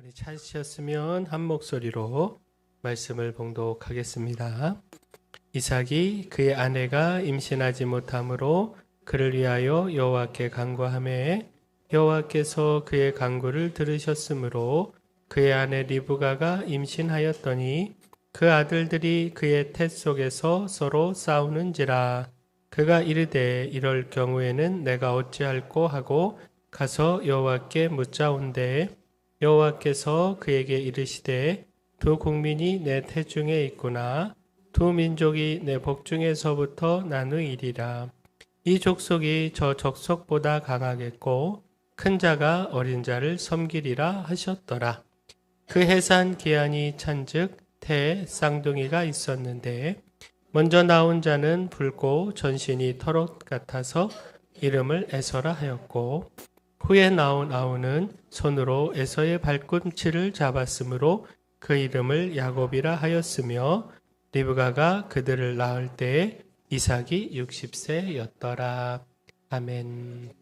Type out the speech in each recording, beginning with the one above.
우리 찾으셨으면 한 목소리로 말씀을 봉독하겠습니다. 이삭이 그의 아내가 임신하지 못하므로 그를 위하여 여호와께 간구하매 여호와께서 그의 간구를 들으셨으므로 그의 아내 리브가가 임신하였더니 그 아들들이 그의 태 속에서 서로 싸우는지라. 그가 이르되 이럴 경우에는 내가 어찌할꼬 하고 가서 여호와께 묻자온대 여호와께서 그에게 이르시되 두 국민이 내 태중에 있구나. 두 민족이 내 복중에서부터 나누이리라. 이 족속이 저 족속보다 강하겠고 큰 자가 어린 자를 섬기리라 하셨더라. 그 해산 기한이 찬즉 태에 쌍둥이가 있었는데 먼저 나온 자는 붉고 전신이 털옷 같아서 이름을 에서라 하였고 후에 나온 아우는 손으로 에서의 발꿈치를 잡았으므로 그 이름을 야곱이라 하였으며 리브가가 그들을 낳을 때에 이삭이 60세였더라. 아멘.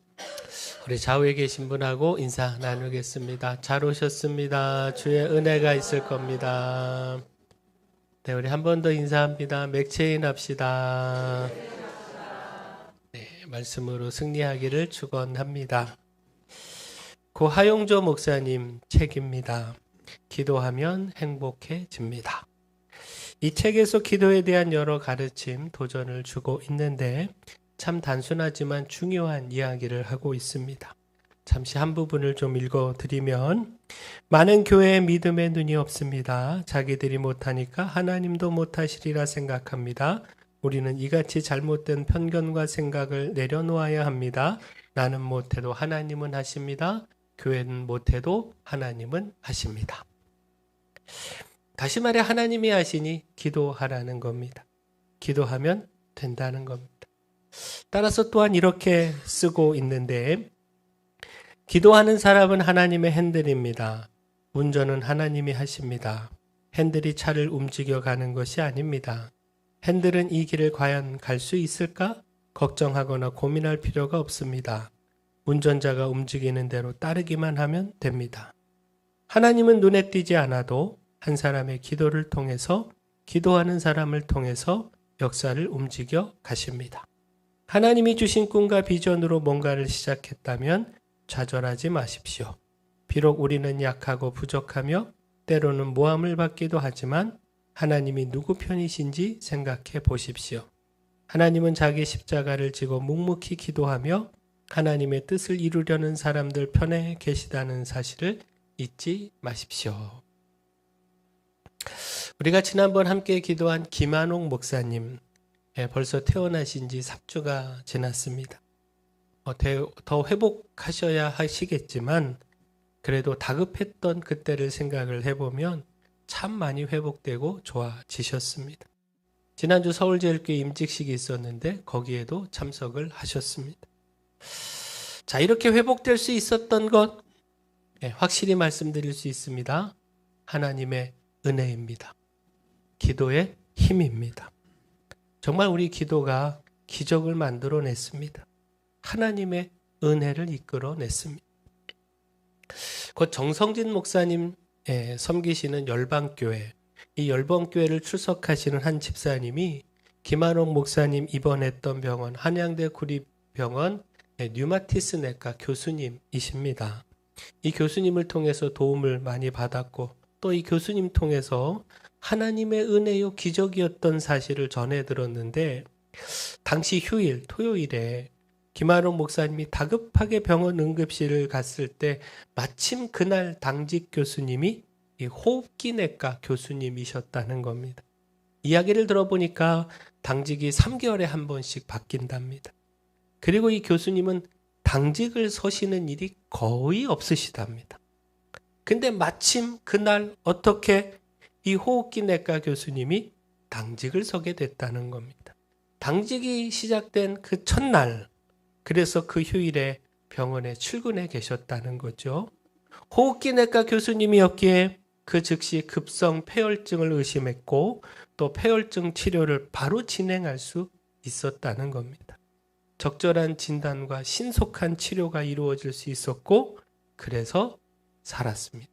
우리 좌우에 계신 분하고 인사 나누겠습니다. 잘 오셨습니다. 주의 은혜가 있을 겁니다. 네, 우리 한 번 더 인사합니다. 맥체인 합시다. 네, 말씀으로 승리하기를 축원합니다. 고 하용조 목사님 책입니다. 기도하면 행복해집니다. 이 책에서 기도에 대한 여러 가르침, 도전을 주고 있는데 참 단순하지만 중요한 이야기를 하고 있습니다. 잠시 한 부분을 좀 읽어드리면 많은 교회에 믿음의 눈이 없습니다. 자기들이 못하니까 하나님도 못하시리라 생각합니다. 우리는 이같이 잘못된 편견과 생각을 내려놓아야 합니다. 나는 못해도 하나님은 하십니다. 교회는 못해도 하나님은 하십니다. 다시 말해 하나님이 하시니 기도하라는 겁니다. 기도하면 된다는 겁니다. 따라서 또한 이렇게 쓰고 있는데 기도하는 사람은 하나님의 핸들입니다. 운전은 하나님이 하십니다. 핸들이 차를 움직여가는 것이 아닙니다. 핸들은 이 길을 과연 갈 수 있을까? 걱정하거나 고민할 필요가 없습니다. 운전자가 움직이는 대로 따르기만 하면 됩니다. 하나님은 눈에 띄지 않아도 한 사람의 기도를 통해서 기도하는 사람을 통해서 역사를 움직여 가십니다. 하나님이 주신 꿈과 비전으로 뭔가를 시작했다면 좌절하지 마십시오. 비록 우리는 약하고 부족하며 때로는 모함을 받기도 하지만 하나님이 누구 편이신지 생각해 보십시오. 하나님은 자기 십자가를 지고 묵묵히 기도하며 하나님의 뜻을 이루려는 사람들 편에 계시다는 사실을 잊지 마십시오. 우리가 지난번 함께 기도한 김한옥 목사님, 벌써 퇴원하신 지 3주가 지났습니다. 더 회복하셔야 하시겠지만 그래도 다급했던 그때를 생각을 해보면 참 많이 회복되고 좋아지셨습니다. 지난주 서울제일교회 임직식이 있었는데 거기에도 참석을 하셨습니다. 자, 이렇게 회복될 수 있었던 것 확실히 말씀드릴 수 있습니다. 하나님의 은혜입니다. 기도의 힘입니다. 정말 우리 기도가 기적을 만들어냈습니다. 하나님의 은혜를 이끌어냈습니다. 곧 정성진 목사님 섬기시는 열방교회, 이 열방교회를 출석하시는 한 집사님이 김한옥 목사님 입원했던 병원 한양대 구립병원 류마티스 내과 교수님이십니다. 이 교수님을 통해서 도움을 많이 받았고 또 이 교수님 통해서 하나님의 은혜요 기적이었던 사실을 전해 들었는데 당시 휴일 토요일에 김한옥 목사님이 다급하게 병원 응급실을 갔을 때 마침 그날 당직 교수님이 이 호흡기 내과 교수님이셨다는 겁니다. 이야기를 들어보니까 당직이 3개월에 한 번씩 바뀐답니다. 그리고 이 교수님은 당직을 서시는 일이 거의 없으시답니다. 근데 마침 그날 어떻게 이 호흡기 내과 교수님이 당직을 서게 됐다는 겁니다. 당직이 시작된 그 첫날, 그래서 그 휴일에 병원에 출근해 계셨다는 거죠. 호흡기 내과 교수님이었기에 그 즉시 급성 폐혈증을 의심했고 또 폐혈증 치료를 바로 진행할 수 있었다는 겁니다. 적절한 진단과 신속한 치료가 이루어질 수 있었고 그래서 살았습니다.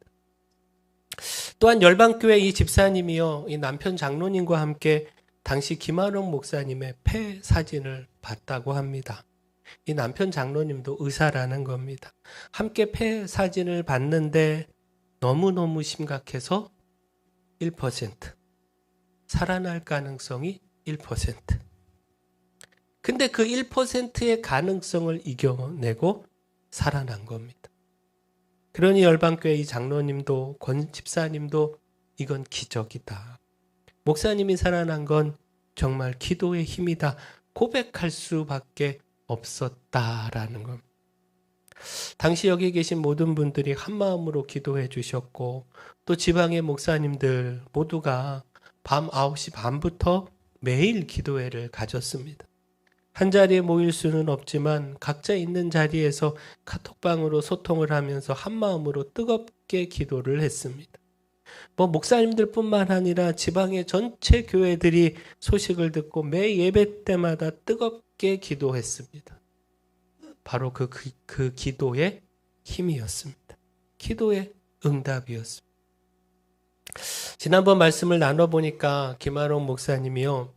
또한 열방교회 이 집사님이요, 이 남편 장로님과 함께 당시 김한옥 목사님의 폐 사진을 봤다고 합니다. 이 남편 장로님도 의사라는 겁니다. 함께 폐 사진을 봤는데 너무너무 심각해서 1%, 살아날 가능성이 1%. 근데 그 1%의 가능성을 이겨내고 살아난 겁니다. 그러니 열방교회 이 장로님도 권 집사님도 이건 기적이다. 목사님이 살아난 건 정말 기도의 힘이다. 고백할 수밖에 없었다라는 겁니다. 당시 여기 계신 모든 분들이 한마음으로 기도해 주셨고 또 지방의 목사님들 모두가 밤 9시 반부터 매일 기도회를 가졌습니다. 한 자리에 모일 수는 없지만 각자 있는 자리에서 카톡방으로 소통을 하면서 한마음으로 뜨겁게 기도를 했습니다. 목사님들뿐만 아니라 지방의 전체 교회들이 소식을 듣고 매 예배 때마다 뜨겁게 기도했습니다. 바로 그 기도의 힘이었습니다. 기도의 응답이었습니다. 지난번 말씀을 나눠보니까 김한옥 목사님이요,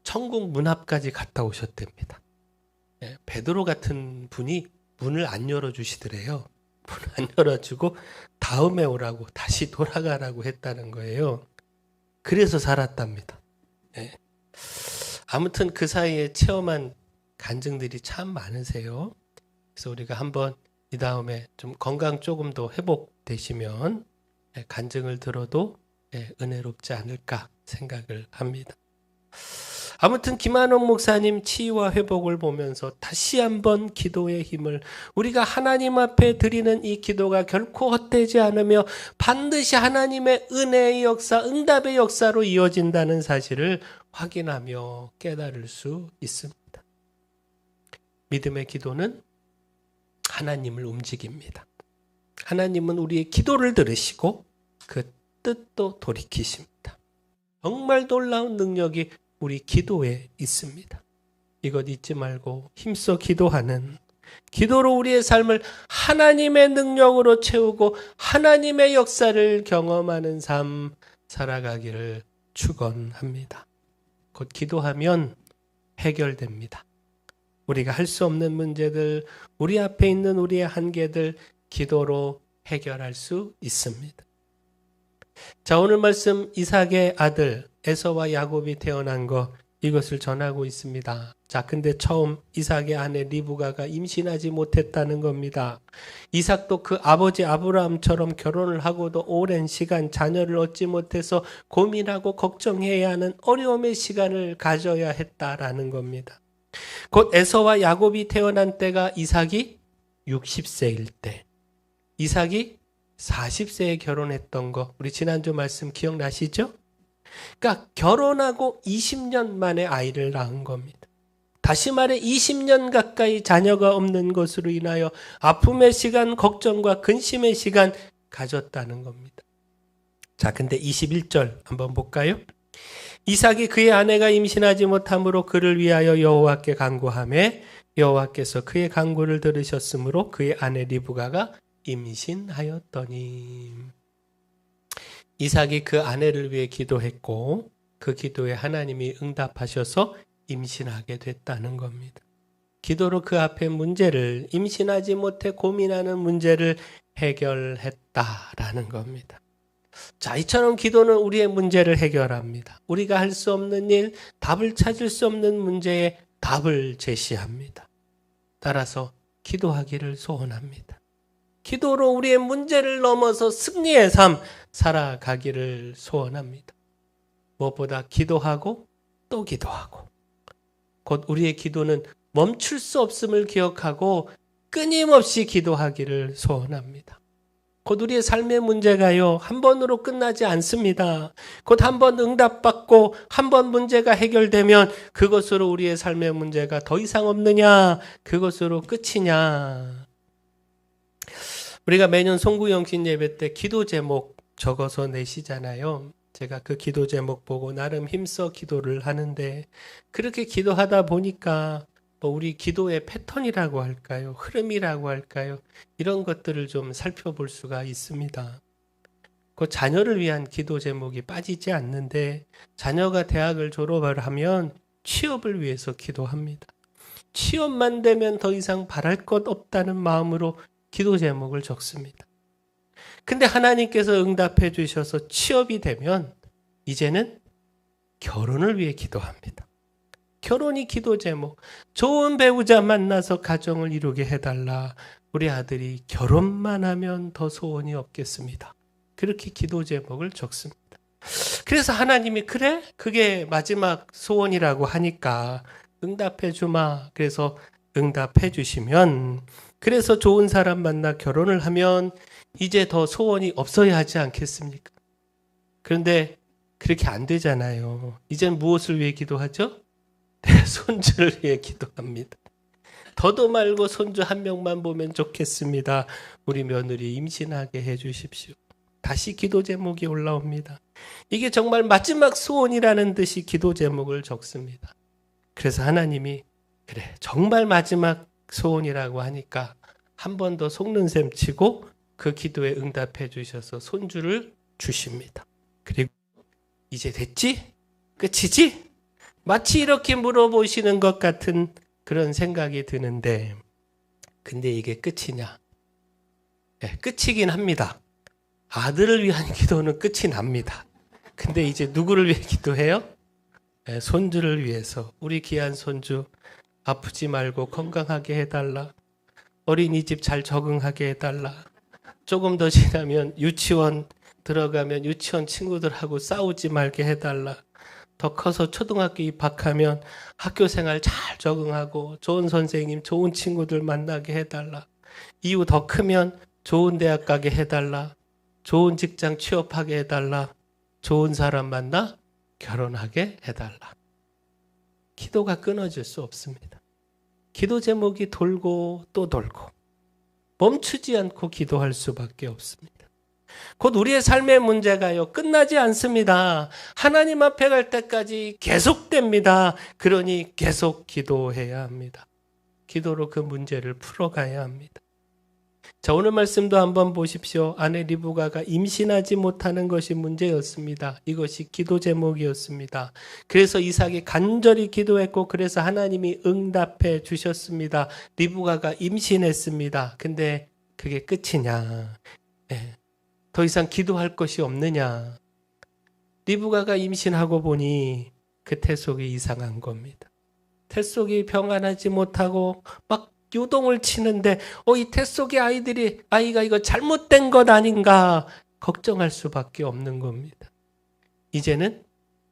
천국 문 앞까지 갔다 오셨답니다. 베드로 같은 분이 문을 안 열어주시더래요. 문을 안 열어주고 다음에 오라고 다시 돌아가라고 했다는 거예요. 그래서 살았답니다. 아무튼 그 사이에 체험한 간증들이 참 많으세요. 그래서 우리가 한번 이 다음에 좀 건강 조금 더 회복되시면 간증을 들어도 은혜롭지 않을까 생각을 합니다. 아무튼 김한옥 목사님 치유와 회복을 보면서 다시 한번 기도의 힘을, 우리가 하나님 앞에 드리는 이 기도가 결코 헛되지 않으며 반드시 하나님의 은혜의 역사, 응답의 역사로 이어진다는 사실을 확인하며 깨달을 수 있습니다. 믿음의 기도는 하나님을 움직입니다. 하나님은 우리의 기도를 들으시고 그 뜻도 돌이키십니다. 정말 놀라운 능력이 우리 기도에 있습니다. 이것 잊지 말고 힘써 기도하는, 기도로 우리의 삶을 하나님의 능력으로 채우고 하나님의 역사를 경험하는 삶 살아가기를 축원합니다. 곧 기도하면 해결됩니다. 우리가 할 수 없는 문제들, 우리 앞에 있는 우리의 한계들 기도로 해결할 수 있습니다. 자, 오늘 말씀 이삭의 아들 에서와 야곱이 태어난 것, 이것을 전하고 있습니다. 자, 근데 처음 이삭의 아내 리브가가 임신하지 못했다는 겁니다. 이삭도 그 아버지 아브라함처럼 결혼을 하고도 오랜 시간 자녀를 얻지 못해서 고민하고 걱정해야 하는 어려움의 시간을 가져야 했다라는 겁니다. 곧 에서와 야곱이 태어난 때가 이삭이 60세일 때, 이삭이 40세에 결혼했던 거 우리 지난주 말씀 기억나시죠? 그러니까 결혼하고 20년 만에 아이를 낳은 겁니다. 다시 말해 20년 가까이 자녀가 없는 것으로 인하여 아픔의 시간, 걱정과 근심의 시간 가졌다는 겁니다. 자, 근데 21절 한번 볼까요? 이삭이 그의 아내가 임신하지 못함으로 그를 위하여 여호와께 간구하매 여호와께서 그의 간구를 들으셨으므로 그의 아내 리브가가 임신하였더니. 이삭이 그 아내를 위해 기도했고 그 기도에 하나님이 응답하셔서 임신하게 됐다는 겁니다. 기도로 그 앞에 문제를, 임신하지 못해 고민하는 문제를 해결했다라는 겁니다. 자, 이처럼 기도는 우리의 문제를 해결합니다. 우리가 할 수 없는 일, 답을 찾을 수 없는 문제에 답을 제시합니다. 따라서 기도하기를 소원합니다. 기도로 우리의 문제를 넘어서 승리의 삶 살아가기를 소원합니다. 무엇보다 기도하고 또 기도하고, 곧 우리의 기도는 멈출 수 없음을 기억하고 끊임없이 기도하기를 소원합니다. 곧 우리의 삶의 문제가요, 한 번으로 끝나지 않습니다. 곧 한 번 응답받고 한 번 문제가 해결되면 그것으로 우리의 삶의 문제가 더 이상 없느냐, 그것으로 끝이냐. 우리가 매년 송구영신 예배 때 기도 제목 적어서 내시잖아요. 제가 그 기도 제목 보고 나름 힘써 기도를 하는데, 그렇게 기도하다 보니까 우리 기도의 패턴이라고 할까요? 흐름이라고 할까요? 이런 것들을 좀 살펴볼 수가 있습니다. 그 자녀를 위한 기도 제목이 빠지지 않는데 자녀가 대학을 졸업을 하면 취업을 위해서 기도합니다. 취업만 되면 더 이상 바랄 것 없다는 마음으로 기도 제목을 적습니다. 근데 하나님께서 응답해 주셔서 취업이 되면 이제는 결혼을 위해 기도합니다. 결혼이 기도 제목. 좋은 배우자 만나서 가정을 이루게 해달라. 우리 아들이 결혼만 하면 더 소원이 없겠습니다. 그렇게 기도 제목을 적습니다. 그래서 하나님이 그래? 그게 마지막 소원이라고 하니까 응답해 주마. 그래서 응답해 주시면 그래서 좋은 사람 만나 결혼을 하면 이제 더 소원이 없어야 하지 않겠습니까? 그런데 그렇게 안 되잖아요. 이젠 무엇을 위해 기도하죠? 내 손주를 위해 기도합니다. 더도 말고 손주 한 명만 보면 좋겠습니다. 우리 며느리 임신하게 해주십시오. 다시 기도 제목이 올라옵니다. 이게 정말 마지막 소원이라는 듯이 기도 제목을 적습니다. 그래서 하나님이 그래 정말 마지막 소원이라고 하니까 한 번 더 속는 셈 치고 그 기도에 응답해 주셔서 손주를 주십니다. 그리고 이제 됐지? 끝이지? 마치 이렇게 물어보시는 것 같은 그런 생각이 드는데 근데 이게 끝이냐? 네, 끝이긴 합니다. 아들을 위한 기도는 끝이 납니다. 근데 이제 누구를 위해 기도해요? 네, 손주를 위해서. 우리 귀한 손주 아프지 말고 건강하게 해달라. 어린이집 잘 적응하게 해달라. 조금 더 지나면 유치원 들어가면 유치원 친구들하고 싸우지 말게 해달라. 더 커서 초등학교 입학하면 학교 생활 잘 적응하고 좋은 선생님, 좋은 친구들 만나게 해달라. 이후 더 크면 좋은 대학 가게 해달라. 좋은 직장 취업하게 해달라. 좋은 사람 만나 결혼하게 해달라. 기도가 끊어질 수 없습니다. 기도 제목이 돌고 또 돌고 멈추지 않고 기도할 수밖에 없습니다. 곧 우리의 삶의 문제가요 끝나지 않습니다. 하나님 앞에 갈 때까지 계속됩니다. 그러니 계속 기도해야 합니다. 기도로 그 문제를 풀어가야 합니다. 자, 오늘 말씀도 한번 보십시오. 아내 리브가가 임신하지 못하는 것이 문제였습니다. 이것이 기도 제목이었습니다. 그래서 이삭이 간절히 기도했고 그래서 하나님이 응답해 주셨습니다. 리브가가 임신했습니다. 근데 그게 끝이냐? 네. 더 이상 기도할 것이 없느냐? 리브가가 임신하고 보니 그 태속이 이상한 겁니다. 태속이 평안하지 못하고 막 요동을 치는데 이 태속의 아이가 이거 잘못된 것 아닌가 걱정할 수밖에 없는 겁니다. 이제는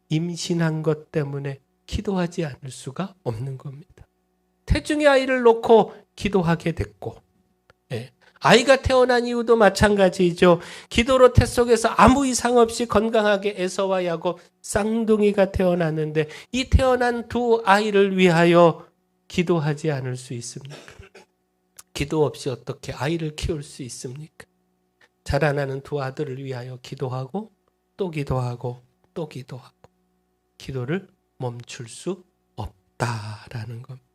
임신한 것 때문에 기도하지 않을 수가 없는 겁니다. 태중의 아이를 놓고 기도하게 됐고 아이가 태어난 이유도 마찬가지죠. 기도로 태속에서 아무 이상 없이 건강하게 에서와 야곱 쌍둥이가 태어났는데 이 태어난 두 아이를 위하여 기도하지 않을 수 있습니까? 기도 없이 어떻게 아이를 키울 수 있습니까? 자라나는 두 아들을 위하여 기도하고 또 기도하고 또 기도하고 기도를 멈출 수 없다라는 겁니다.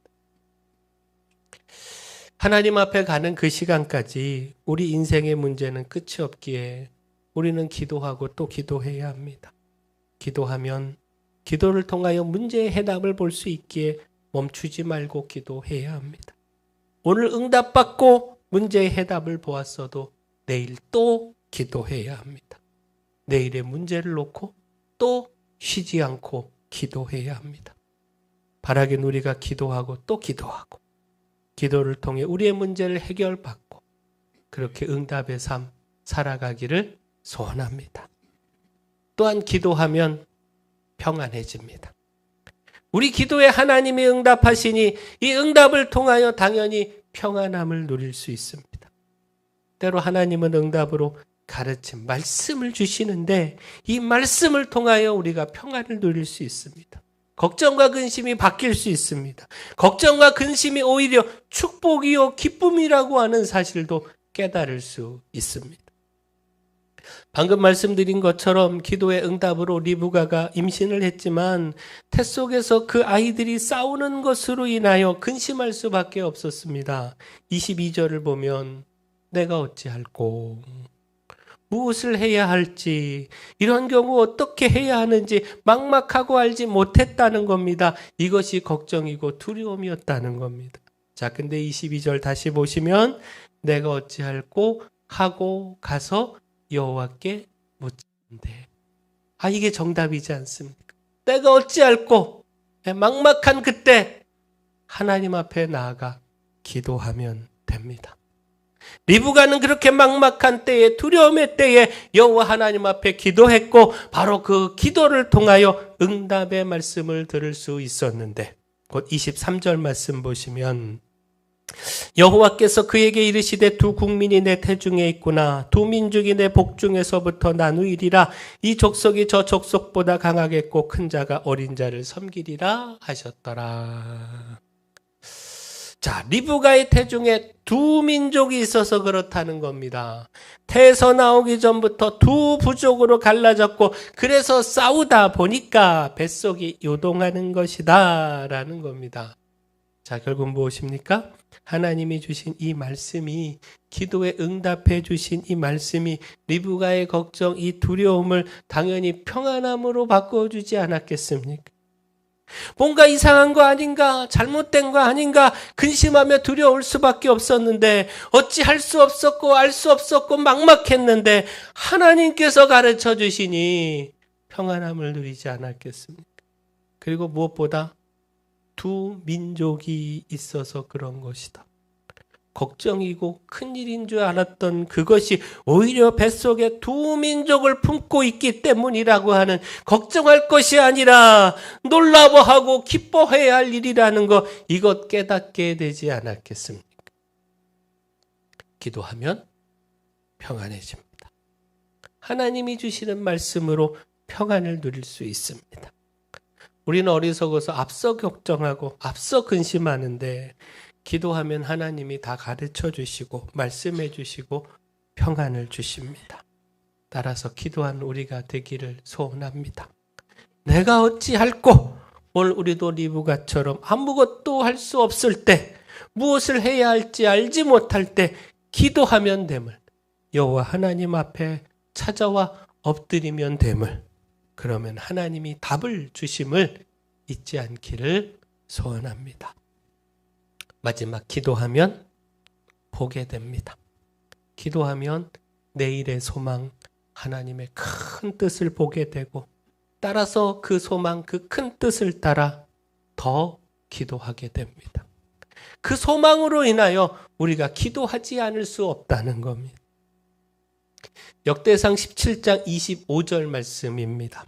하나님 앞에 가는 그 시간까지 우리 인생의 문제는 끝이 없기에 우리는 기도하고 또 기도해야 합니다. 기도하면 기도를 통하여 문제의 해답을 볼 수 있기에 멈추지 말고 기도해야 합니다. 오늘 응답받고 문제의 해답을 보았어도 내일 또 기도해야 합니다. 내일의 문제를 놓고 또 쉬지 않고 기도해야 합니다. 바라긴 우리가 기도하고 또 기도하고 기도를 통해 우리의 문제를 해결받고 그렇게 응답의 삶 살아가기를 소원합니다. 또한 기도하면 평안해집니다. 우리 기도에 하나님이 응답하시니 이 응답을 통하여 당연히 평안함을 누릴 수 있습니다. 때로 하나님은 응답으로 가르침, 말씀을 주시는데 이 말씀을 통하여 우리가 평안을 누릴 수 있습니다. 걱정과 근심이 바뀔 수 있습니다. 걱정과 근심이 오히려 축복이요 기쁨이라고 하는 사실도 깨달을 수 있습니다. 방금 말씀드린 것처럼 기도의 응답으로 리브가가 임신을 했지만 태 속에서 그 아이들이 싸우는 것으로 인하여 근심할 수밖에 없었습니다. 22절을 보면 내가 어찌할꼬 무엇을 해야 할지, 이런 경우 어떻게 해야 하는지 막막하고 알지 못했다는 겁니다. 이것이 걱정이고 두려움이었다는 겁니다. 자, 근데 22절 다시 보시면 내가 어찌할꼬 하고 가서 여호와께 묻는데, 이게 정답이지 않습니까? 내가 어찌할꼬, 막막한 그때 하나님 앞에 나아가 기도하면 됩니다. 리브가는 그렇게 막막한 때에, 두려움의 때에 여호와 하나님 앞에 기도했고, 바로 그 기도를 통하여 응답의 말씀을 들을 수 있었는데, 곧 23절 말씀 보시면 여호와께서 그에게 이르시되 두 국민이 내 태중에 있구나. 두 민족이 내 복중에서부터 나누이리라. 이 족속이 저 족속보다 강하겠고 큰 자가 어린 자를 섬기리라 하셨더라. 자, 리브가의 태중에 두 민족이 있어서 그렇다는 겁니다. 태에서 나오기 전부터 두 부족으로 갈라졌고, 그래서 싸우다 보니까 뱃속이 요동하는 것이다 라는 겁니다. 자, 결국 무엇입니까? 하나님이 주신 이 말씀이, 기도에 응답해 주신 이 말씀이 리브가의 걱정, 이 두려움을 당연히 평안함으로 바꿔주지 않았겠습니까? 뭔가 이상한 거 아닌가, 잘못된 거 아닌가 근심하며 두려울 수밖에 없었는데, 어찌 할 수 없었고 알 수 없었고 막막했는데 하나님께서 가르쳐 주시니 평안함을 누리지 않았겠습니까? 그리고 무엇보다 두 민족이 있어서 그런 것이다. 걱정이고 큰일인 줄 알았던 그것이 오히려 뱃속에 두 민족을 품고 있기 때문이라고 하는, 걱정할 것이 아니라 놀라워하고 기뻐해야 할 일이라는 것, 이것 깨닫게 되지 않았겠습니까? 기도하면 평안해집니다. 하나님이 주시는 말씀으로 평안을 누릴 수 있습니다. 우리는 어리석어서 앞서 걱정하고 앞서 근심하는데, 기도하면 하나님이 다 가르쳐 주시고 말씀해 주시고 평안을 주십니다. 따라서 기도한 우리가 되기를 소원합니다. 내가 어찌할꼬, 오늘 우리도 리브가처럼 아무것도 할 수 없을 때, 무엇을 해야 할지 알지 못할 때 기도하면 됨을, 여호와 하나님 앞에 찾아와 엎드리면 됨을, 그러면 하나님이 답을 주심을 잊지 않기를 소원합니다. 마지막, 기도하면 보게 됩니다. 기도하면 내일의 소망, 하나님의 큰 뜻을 보게 되고, 따라서 그 소망, 그 큰 뜻을 따라 더 기도하게 됩니다. 그 소망으로 인하여 우리가 기도하지 않을 수 없다는 겁니다. 역대상 17장 25절 말씀입니다.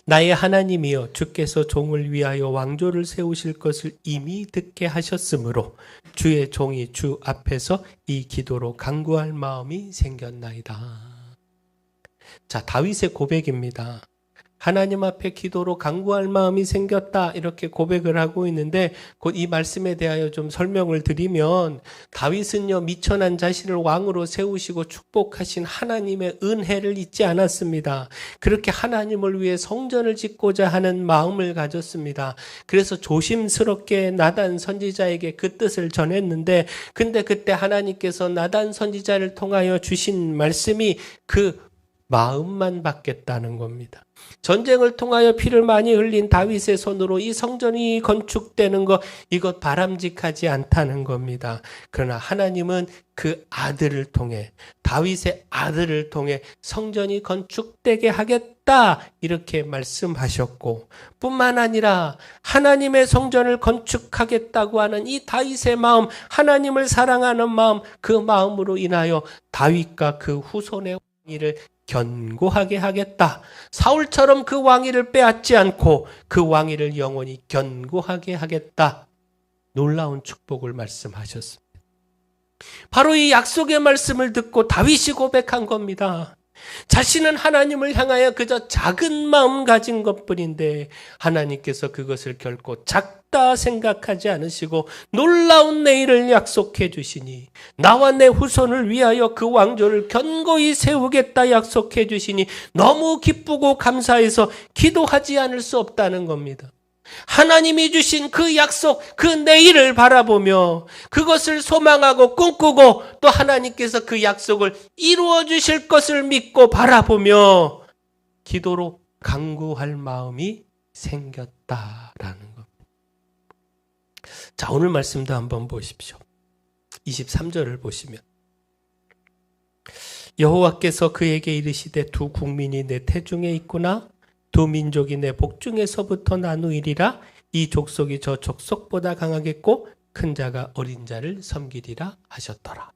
나의 하나님이여, 주께서 종을 위하여 왕조를 세우실 것을 이미 듣게 하셨으므로 주의 종이 주 앞에서 이 기도로 간구할 마음이 생겼나이다. 자, 다윗의 고백입니다. 하나님 앞에 기도로 간구할 마음이 생겼다, 이렇게 고백을 하고 있는데, 곧 이 말씀에 대하여 좀 설명을 드리면, 다윗은요, 미천한 자신을 왕으로 세우시고 축복하신 하나님의 은혜를 잊지 않았습니다. 그렇게 하나님을 위해 성전을 짓고자 하는 마음을 가졌습니다. 그래서 조심스럽게 나단 선지자에게 그 뜻을 전했는데, 근데 그때 하나님께서 나단 선지자를 통하여 주신 말씀이 그 마음만 받겠다는 겁니다. 전쟁을 통하여 피를 많이 흘린 다윗의 손으로 이 성전이 건축되는 것, 이것 바람직하지 않다는 겁니다. 그러나 하나님은 그 아들을 통해, 다윗의 아들을 통해 성전이 건축되게 하겠다, 이렇게 말씀하셨고, 뿐만 아니라 하나님의 성전을 건축하겠다고 하는 이 다윗의 마음, 하나님을 사랑하는 마음, 그 마음으로 인하여 다윗과 그 후손의 왕위를 견고하게 하겠다. 사울처럼 그 왕위를 빼앗지 않고 그 왕위를 영원히 견고하게 하겠다. 놀라운 축복을 말씀하셨습니다. 바로 이 약속의 말씀을 듣고 다윗이 고백한 겁니다. 자신은 하나님을 향하여 그저 작은 마음 가진 것뿐인데, 하나님께서 그것을 결코 작다 생각하지 않으시고 놀라운 내일을 약속해 주시니, 나와 내 후손을 위하여 그 왕조를 견고히 세우겠다 약속해 주시니 너무 기쁘고 감사해서 기도하지 않을 수 없다는 겁니다. 하나님이 주신 그 약속, 그 내일을 바라보며 그것을 소망하고 꿈꾸고 또 하나님께서 그 약속을 이루어 주실 것을 믿고 바라보며 기도로 간구할 마음이 생겼다라는 것. 자, 오늘 말씀도 한번 보십시오. 23절을 보시면 여호와께서 그에게 이르시되 두 국민이 내 태중에 있구나. 두 민족이 내 복중에서부터 나누이리라. 이 족속이 저 족속보다 강하겠고 큰 자가 어린 자를 섬기리라 하셨더라.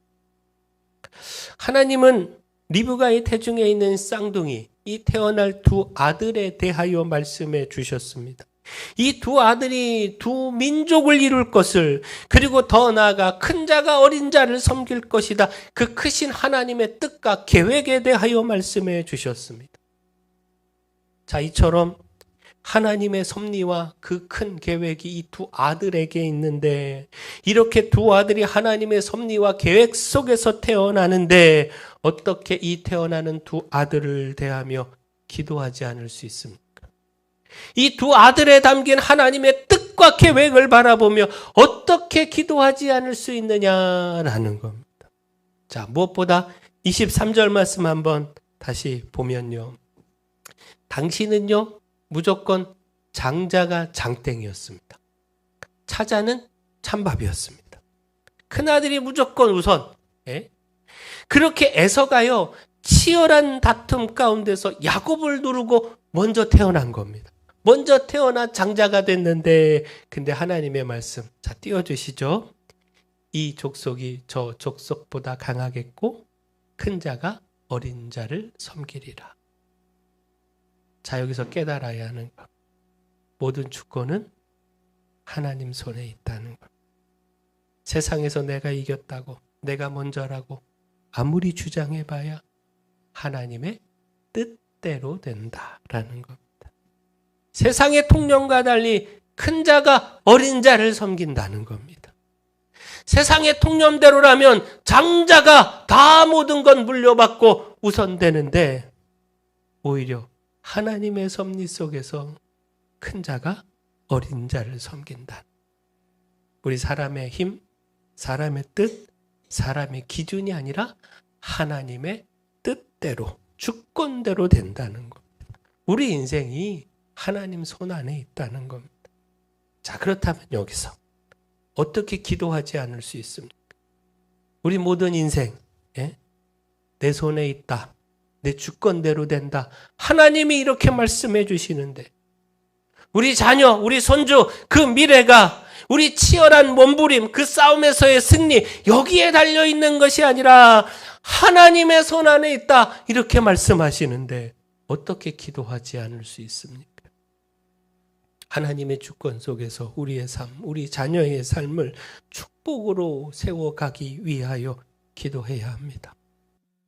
하나님은 리브가의 태중에 있는 쌍둥이, 이 태어날 두 아들에 대하여 말씀해 주셨습니다. 이 두 아들이 두 민족을 이룰 것을, 그리고 더 나아가 큰 자가 어린 자를 섬길 것이다. 그 크신 하나님의 뜻과 계획에 대하여 말씀해 주셨습니다. 자, 이처럼 하나님의 섭리와 그 큰 계획이 이 두 아들에게 있는데, 이렇게 두 아들이 하나님의 섭리와 계획 속에서 태어나는데 어떻게 이 태어나는 두 아들을 대하며 기도하지 않을 수 있습니까? 이 두 아들에 담긴 하나님의 뜻과 계획을 바라보며 어떻게 기도하지 않을 수 있느냐라는 겁니다. 자, 무엇보다 23절 말씀 한번 다시 보면요. 당신은요, 무조건 장자가 장땡이었습니다. 차자는 찬밥이었습니다. 큰아들이 무조건 우선. 예? 그렇게 에서가요, 치열한 다툼 가운데서 야곱을 누르고 먼저 태어난 겁니다. 먼저 태어나 장자가 됐는데, 근데 하나님의 말씀, 자, 띄워주시죠. 이 족속이 저 족속보다 강하겠고 큰 자가 어린 자를 섬기리라. 자, 여기서 깨달아야 하는 것. 모든 주권은 하나님 손에 있다는 것. 세상에서 내가 이겼다고, 내가 먼저라고 아무리 주장해봐야 하나님의 뜻대로 된다라는 겁니다. 세상의 통념과 달리 큰 자가 어린 자를 섬긴다는 겁니다. 세상의 통념대로라면 장자가 다 모든 건 물려받고 우선되는데, 오히려 하나님의 섭리 속에서 큰 자가 어린 자를 섬긴다. 우리 사람의 힘, 사람의 뜻, 사람의 기준이 아니라 하나님의 뜻대로, 주권대로 된다는 겁니다. 우리 인생이 하나님 손 안에 있다는 겁니다. 자, 그렇다면 여기서 어떻게 기도하지 않을 수 있습니까? 우리 모든 인생, 내 손에 있다. 내 주권대로 된다. 하나님이 이렇게 말씀해 주시는데, 우리 자녀, 우리 손주, 그 미래가, 우리 치열한 몸부림, 그 싸움에서의 승리, 여기에 달려있는 것이 아니라 하나님의 손 안에 있다. 이렇게 말씀하시는데 어떻게 기도하지 않을 수 있습니까? 하나님의 주권 속에서 우리의 삶, 우리 자녀의 삶을 축복으로 세워가기 위하여 기도해야 합니다.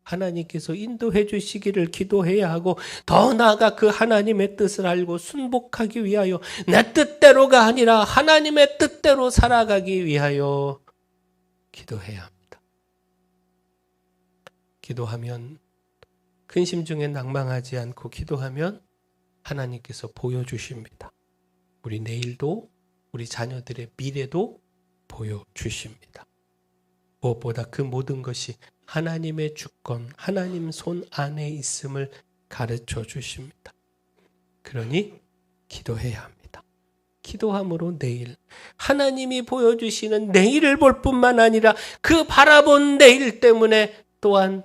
하나님께서 인도해 주시기를 기도해야 하고, 더 나아가 그 하나님의 뜻을 알고 순복하기 위하여 내 뜻대로가 아니라 하나님의 뜻대로 살아가기 위하여 기도해야 합니다. 기도하면, 근심 중에 낭망하지 않고 기도하면 하나님께서 보여주십니다. 우리 내일도, 우리 자녀들의 미래도 보여주십니다. 무엇보다 그 모든 것이 하나님의 주권, 하나님 손 안에 있음을 가르쳐 주십니다. 그러니 기도해야 합니다. 기도함으로 내일, 하나님이 보여주시는 내일을 볼 뿐만 아니라 그 바라본 내일 때문에 또한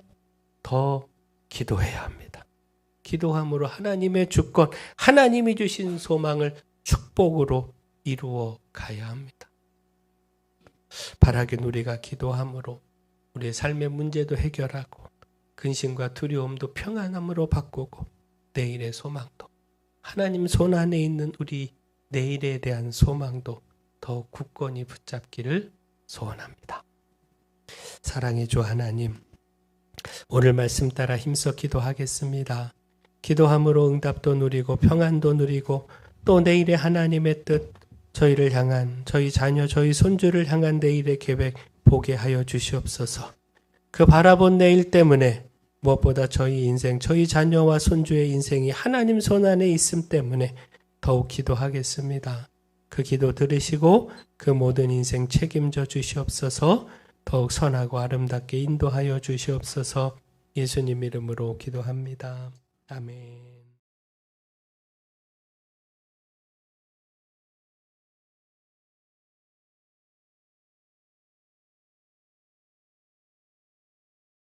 더 기도해야 합니다. 기도함으로 하나님의 주권, 하나님이 주신 소망을 축복으로 이루어 가야 합니다. 바라긴 우리가 기도함으로 우리의 삶의 문제도 해결하고, 근심과 두려움도 평안함으로 바꾸고, 내일의 소망도, 하나님 손 안에 있는 우리 내일에 대한 소망도 더 굳건히 붙잡기를 소원합니다. 사랑의 주 하나님, 오늘 말씀 따라 힘써 기도하겠습니다. 기도함으로 응답도 누리고 평안도 누리고, 또 내일의 하나님의 뜻, 저희를 향한, 저희 자녀, 저희 손주를 향한 내일의 계획 보게 하여 주시옵소서. 그 바라본 내일 때문에, 무엇보다 저희 인생, 저희 자녀와 손주의 인생이 하나님 손 안에 있음 때문에 더욱 기도하겠습니다. 그 기도 들으시고 그 모든 인생 책임져 주시옵소서. 더욱 선하고 아름답게 인도하여 주시옵소서. 예수님 이름으로 기도합니다. 아멘.